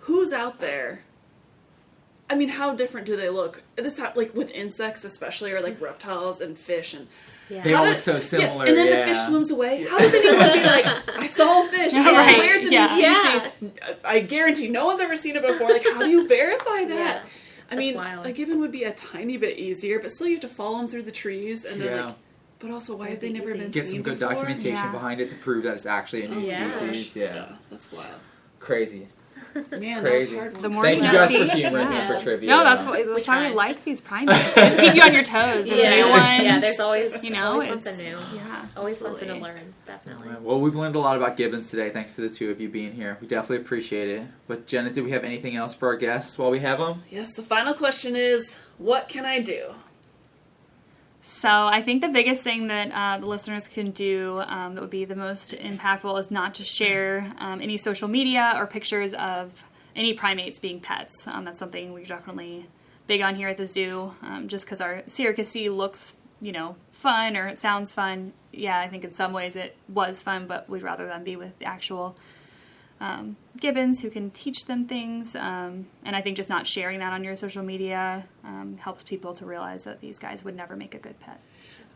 who's out there? I mean, how different do they look? This like with insects, especially, or like reptiles and fish, and Yeah. They all look so similar. Yes, and then yeah. the fish swims away. How does anyone be like, I saw a fish? I Right, swear it's a yeah. new species. I guarantee no one's ever seen it before. Like, how do you verify that? Yeah, I mean, wild. a gibbon would be a tiny bit easier, but still you have to follow them through the trees, and then Yeah. like, but also why have That'd they be never easy. been Get seen some good before? documentation Yeah. behind it to prove that it's actually a new Yeah. species. Yeah. That's wild. Crazy. Man, Crazy. that was hard. The more Thank you you know, guys see? for humoring me Yeah. for trivia. No, that's why we tried. like these primates. They keep you on your toes. There's Yeah. new ones. Yeah, there's always, you know, always it's- something new. Yeah, Always something to absolutely. learn, definitely. Well, we've learned a lot about gibbons today, thanks to the two of you being here. We definitely appreciate it. But Jenna, do we have anything else for our guests while we have them? Yes, the final question is, what can I do? So I think the biggest thing that the listeners can do that would be the most impactful is not to share any social media or pictures of any primates being pets. That's something we're definitely big on here at the zoo. Just because our surrogacy looks, fun or it sounds fun. Yeah, I think in some ways it was fun, but we'd rather them be with the actual gibbons who can teach them things. And I think just not sharing that on your social media helps people to realize that these guys would never make a good pet.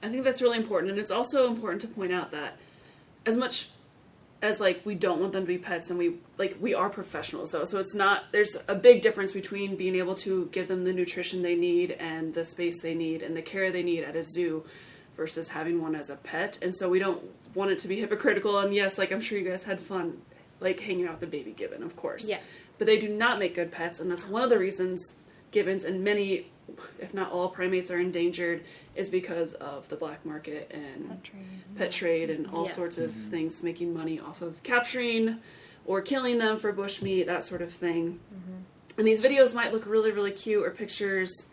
I think that's really important, and it's also important to point out that as much as we don't want them to be pets, and we are professionals though, so it's not, there's a big difference between being able to give them the nutrition they need and the space they need and the care they need at a zoo versus having one as a pet. And so we don't want it to be hypocritical, and yes, I'm sure you guys had fun hanging out with the baby gibbon, of course. Yeah. But they do not make good pets, and that's one of the reasons gibbons and many, if not all, primates are endangered, is because of the black market and pet trade and all Yeah. sorts of things, making money off of capturing or killing them for bushmeat, that sort of thing. And these videos might look really, really cute, or pictures,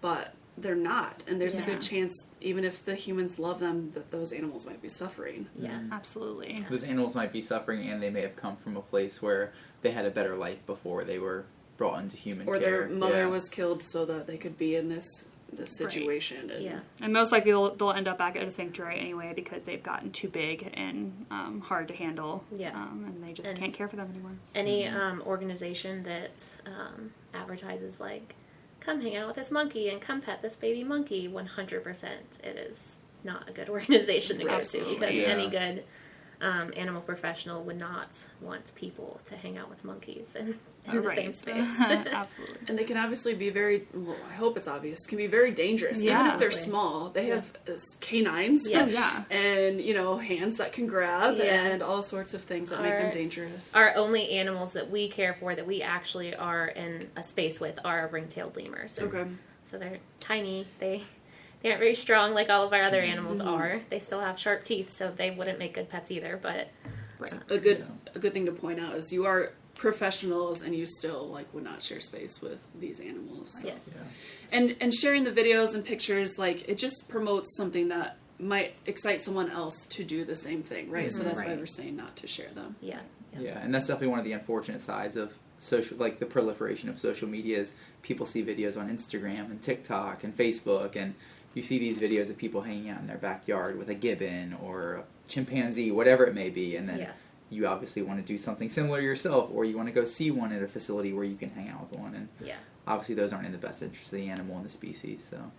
but they're not. And there's a Yeah. good chance, even if the humans love them, that those animals might be suffering. Yeah. Absolutely. Those animals might be suffering, and they may have come from a place where they had a better life before they were brought into human Or care. their mother Yeah. was killed so that they could be in this situation. And Yeah. And most likely they'll end up back at a sanctuary anyway because they've gotten too big and hard to handle. Yeah. And they just And- can't care for them anymore. Any organization that advertises come hang out with this monkey and come pet this baby monkey, 100% it is not a good organization to go to, Absolutely. because Yeah. any good animal professional would not want people to hang out with monkeys in the Right. same space. Absolutely. And they can obviously be very, well, I hope it's obvious, can be very dangerous. Yeah. Even if they're small. They have canines Yes. Yeah. and, hands that can grab Yeah. and all sorts of things that make them dangerous. Our only animals that we care for, that we actually are in a space with, are ring-tailed lemurs. Okay. So they're tiny. They aren't very strong like all of our other animals are. They still have sharp teeth, so they wouldn't make good pets either. But A good thing to point out is you are professionals and you still would not share space with these animals. So. yes, And sharing the videos and pictures, it just promotes something that might excite someone else to do the same thing, right? So that's why we're saying not to share them. yeah. Yeah, and that's definitely one of the unfortunate sides of social, the proliferation of social media is people see videos on Instagram and TikTok and Facebook, and you see these videos of people hanging out in their backyard with a gibbon or a chimpanzee, whatever it may be, and then you obviously want to do something similar yourself, or you want to go see one at a facility where you can hang out with one, and obviously those aren't in the best interest of the animal and the species. So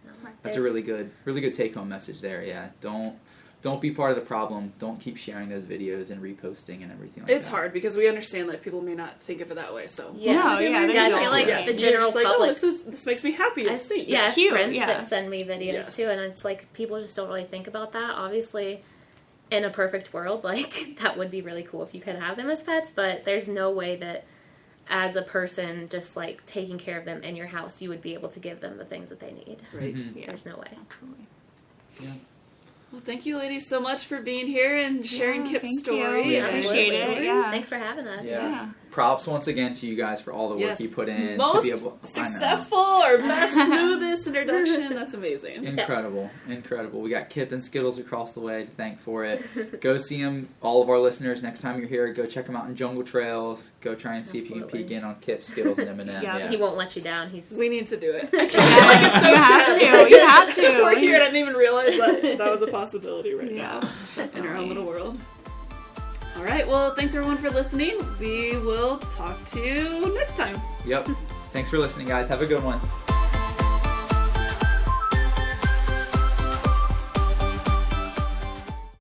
that's a really good take-home message there. Yeah, don't be part of the problem. Don't keep sharing those videos and reposting and everything like that. It's hard because we understand that people may not think of it that way. So I feel like the general public. This makes me happy to see. Yeah, I have cute, friends yeah. that send me videos too, and it's people just don't really think about that. Obviously, in a perfect world, that would be really cool if you could have them as pets, but there's no way that as a person just taking care of them in your house, you would be able to give them the things that they need. Right. Yeah. There's no way. Absolutely. Yeah. Well, thank you, ladies, so much for being here and sharing Kip's thank story. you. Yeah. Appreciate it. Stories. Yeah. Thanks for having us. Yeah. Props once again to you guys for all the work you put in Most to be able successful or best smoothest introduction. That's amazing. Incredible. We got Kip and Skittles across the way to thank for it. Go see them, all of our listeners. Next time you're here, go check them out in Jungle Trails. Go try and see if you can peek in on Kip, Skittles, and M&M. Yeah. He won't let you down. We need to do it. You have to. We're here. I didn't even realize that was a possibility right now in our own little world. All right. Well, thanks everyone for listening. We will talk to you next time. Yep. Thanks for listening, guys. Have a good one.